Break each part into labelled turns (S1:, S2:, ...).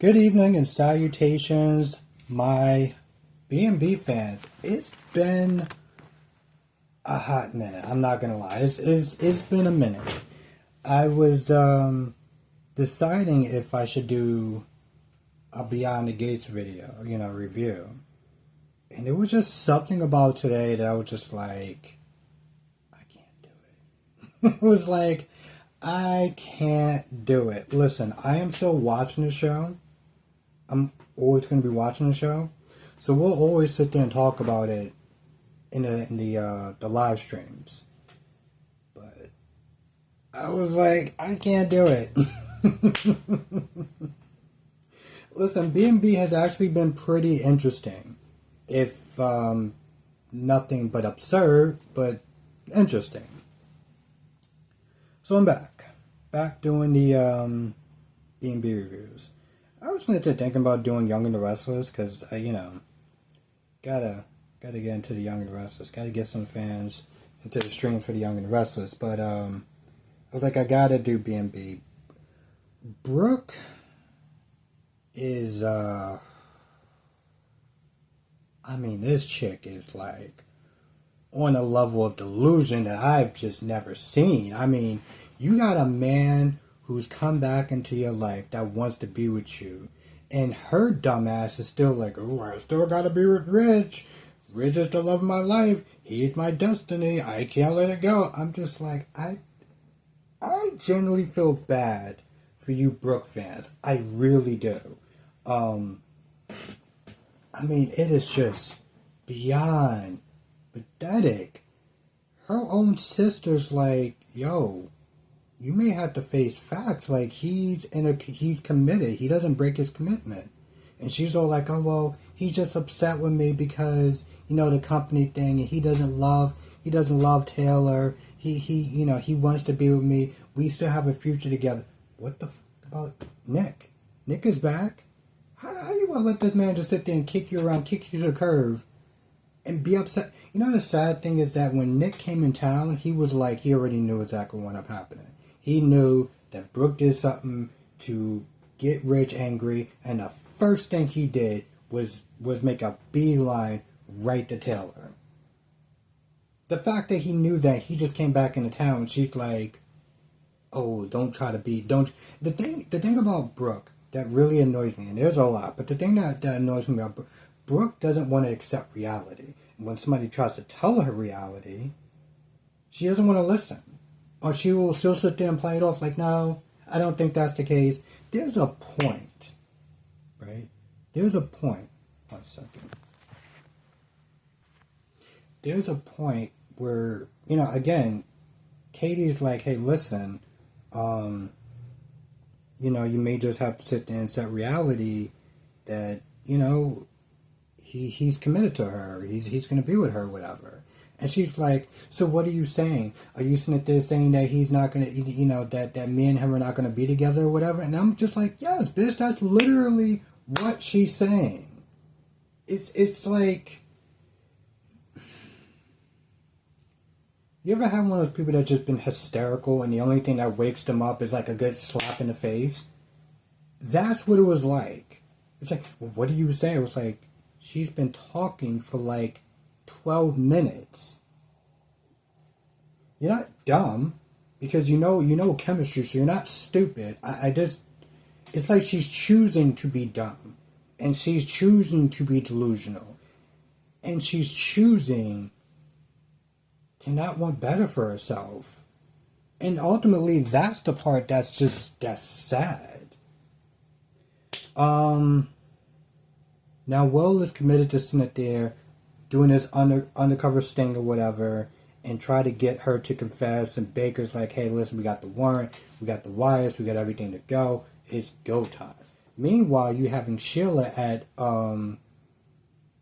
S1: Good evening and salutations, my B&B fans. It's been a hot minute. I'm not gonna lie. It's been a minute. I was deciding if I should do a Beyond the Gates video, review. And there was just something about today that I was just like, I can't do it. It was like, I can't do it. Listen, I am still watching the show. I'm always going to be watching the show, so we'll always sit there and talk about it in the live streams. But I was like, I can't do it. Listen, B&B has actually been pretty interesting, if nothing but absurd, but interesting. So I'm back doing the B&B reviews. I was thinking about doing Young and the Restless because gotta get into the Young and the Restless. Gotta get some fans into the streams for the Young and the Restless. But I was like, I gotta do B&B. Brooke is this chick is like on a level of delusion that I've just never seen. I mean, you got a man who's come back into your life that wants to be with you. And her dumbass is still like, oh, I still gotta be with Rich. Rich is the love of my life. He's my destiny. I can't let it go. I'm just like, I genuinely feel bad for you Brooke fans. I really do. It is just beyond pathetic. Her own sister's like, yo, you may have to face facts. Like he's committed. He doesn't break his commitment. And she's all like, oh well, he's just upset with me because the company thing, and he doesn't love Taylor. He wants to be with me. We still have a future together. What the about Nick? Nick is back. How you gonna let this man just sit there and kick you around, kick you to the curve, and be upset? The sad thing is that when Nick came in town, he was like, he already knew exactly what was happening. He knew that Brooke did something to get Rich angry, and the first thing he did was make a beeline right to Taylor. The fact that he knew that, he just came back into town, and she's like, oh, don't. The thing about Brooke that really annoys me, and there's a lot, but the thing that annoys me about Brooke doesn't want to accept reality. And when somebody tries to tell her reality, she doesn't want to listen. Or she'll sit there and play it off like, no, I don't think that's the case. There's a point, right? There's a point. 1 second. There's a point where, again, Katie's like, hey, listen, you may just have to sit there and set reality that, he's committed to her. He's going to be with her, whatever. And she's like, so what are you saying? Are you sitting there saying that he's not going to, that me and him are not going to be together or whatever? And I'm just like, yes, bitch, that's literally what she's saying. It's like, you ever have one of those people that just been hysterical and the only thing that wakes them up is like a good slap in the face? That's what it was like. It's like, well, what do you say? It was like, she's been talking for like 12 minutes. You're not dumb because you know chemistry, so you're not stupid. It's like she's choosing to be dumb, and she's choosing to be delusional, and she's choosing to not want better for herself. And ultimately, that's the part that's sad. Now Will is committed to sitting there doing this undercover sting or whatever, and try to get her to confess. And Baker's like, hey, listen, we got the warrant, we got the wires, we got everything to go. It's go time. Meanwhile, you having Sheila at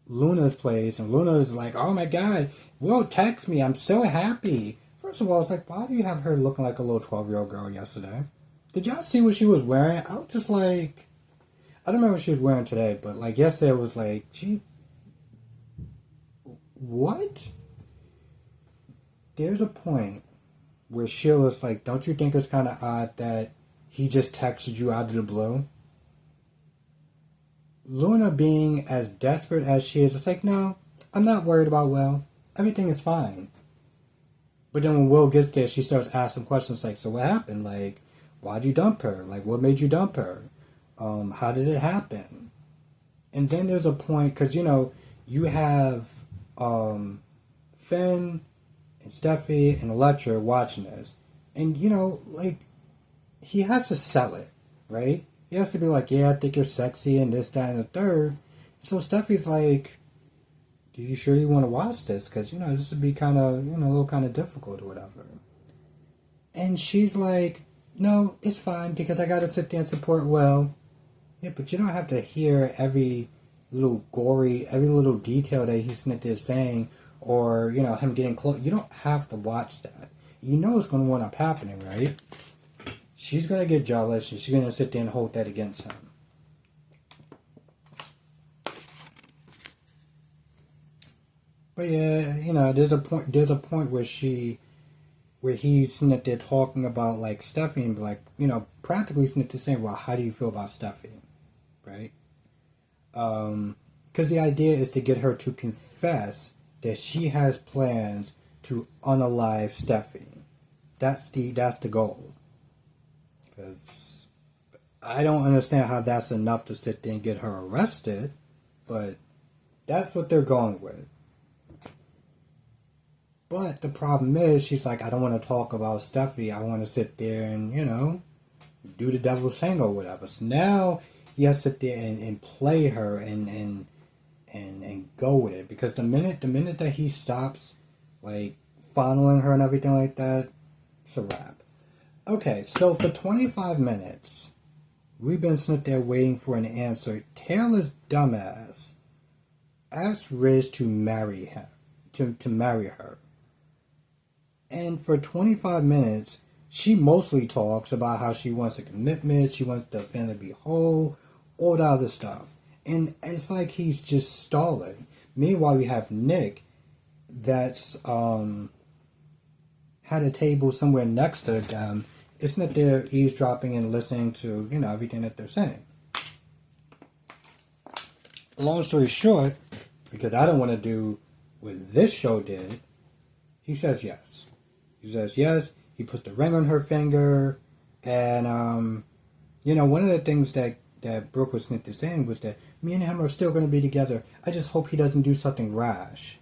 S1: Luna's place, and Luna's like, oh my god, Will text me, I'm so happy. First of all, it's like, why do you have her looking like a little 12-year-old girl yesterday? Did y'all see what she was wearing? I was just like, I don't remember what she was wearing today, but like yesterday it was like, what? There's a point where Sheila's like, don't you think it's kind of odd that he just texted you out of the blue? Luna being as desperate as she is, it's like, no, I'm not worried about Will. Everything is fine. But then when Will gets there, she starts asking questions like, so what happened? Like, why'd you dump her? Like, what made you dump her? How did it happen? And then there's a point, because, you have Finn and Steffi and Electra watching this. And, like, he has to sell it, right? He has to be like, yeah, I think you're sexy and this, that, and the third. So Steffi's like, do you sure you want to watch this? Because, this would be kind of, a little kind of difficult or whatever. And she's like, no, it's fine because I got to sit there and support Will. Yeah, but you don't have to hear every little gory, every little detail that he's there saying or, him getting close. You don't have to watch that. You know what's going to end up happening, right? She's going to get jealous and she's going to sit there and hold that against him. But yeah, there's a point where he's sitting there talking about like Steffi and like, practically sitting there saying, well, how do you feel about Steffi? Right? Because the idea is to get her to confess that she has plans to unalive Steffi. That's the goal. Because I don't understand how that's enough to sit there and get her arrested, but that's what they're going with. But the problem is, she's like, I don't want to talk about Steffi. I want to sit there and, do the devil's tango or whatever. So now he has to sit there and play her and go with it. Because the minute that he stops, like, fondling her and everything like that, it's a wrap. Okay, so for 25 minutes, we've been sitting there waiting for an answer. Taylor's dumbass asked Riz to marry him, to marry her. And for 25 minutes, she mostly talks about how she wants a commitment, she wants the family to be whole, all that other stuff. And it's like he's just stalling. Meanwhile, we have Nick that's had a table somewhere next to them. It's not there eavesdropping and listening to, everything that they're saying. Long story short, because I don't want to do what this show did, he says yes. He says yes. He puts the ring on her finger. And, one of the things that Brooke was saying was that me and him are still going to be together. I just hope he doesn't do something rash.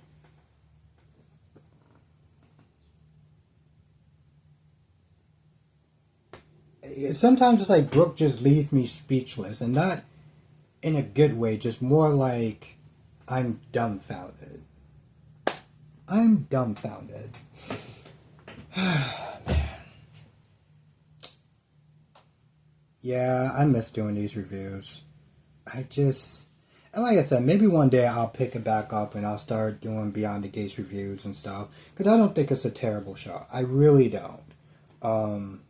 S1: Sometimes it's like Brooke just leaves me speechless. And not in a good way. Just more like I'm dumbfounded. I'm dumbfounded. Yeah, I miss doing these reviews. And like I said, maybe one day I'll pick it back up and I'll start doing Beyond the Gates reviews and stuff. Because I don't think it's a terrible show. I really don't.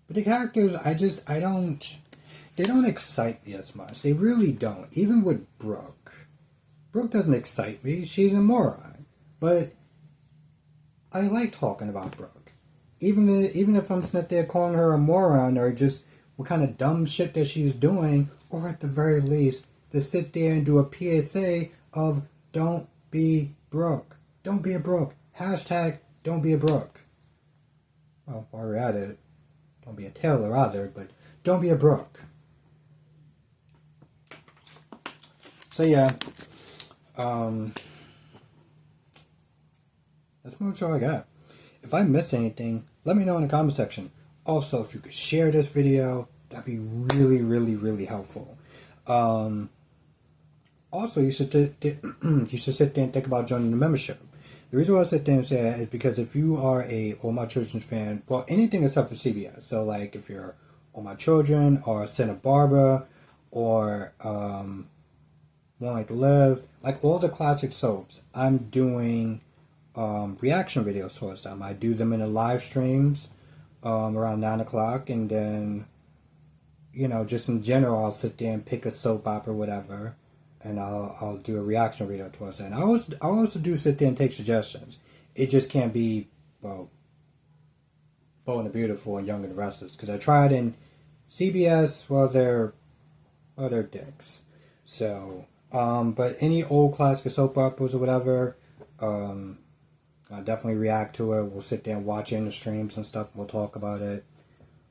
S1: But the characters, they don't excite me as much. They really don't. Even with Brooke. Brooke doesn't excite me. She's a moron. But I like talking about Brooke. Even if I'm sitting there calling her a moron or just what kind of dumb shit that she's doing, or at the very least, to sit there and do a PSA of don't be Brooke. Don't be a Brooke. Hashtag don't be a Brooke. Well, while we're at it, don't be a Taylor either, but don't be a Brooke. So yeah, that's much all I got. If I missed anything, let me know in the comment section. Also, if you could share this video, that'd be really, really, really helpful. Also, you should sit there and think about joining the membership. The reason why I sit there and say that is because if you are a All My Children's fan, well, anything except for CBS. So, like, if you're All My Children or Santa Barbara or One Like to Live, like all the classic soaps, I'm doing reaction videos towards them. I do them in the live streams around 9 o'clock, and then, just in general, I'll sit there and pick a soap opera or whatever, and I'll do a reaction video towards that. And I also do sit there and take suggestions. It just can't be, well, Bold and the Beautiful and Young and the Restless, because I tried in CBS, well, Oh, they're dicks. So, but any old classic soap operas or whatever, I'll definitely react to it. We'll sit there and watch it in the streams and stuff. We'll talk about it.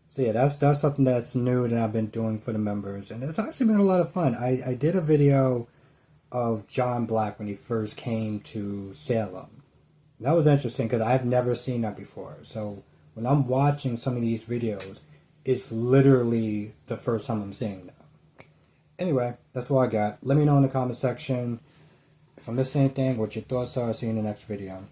S1: So yeah, that's something that's new that I've been doing for the members, and it's actually been a lot of fun. I did a video of John Black when he first came to Salem. And that was interesting because I've never seen that before. So when I'm watching some of these videos, it's literally the first time I'm seeing them. Anyway, that's all I got. Let me know in the comment section if I missed anything, what your thoughts are. See you in the next video.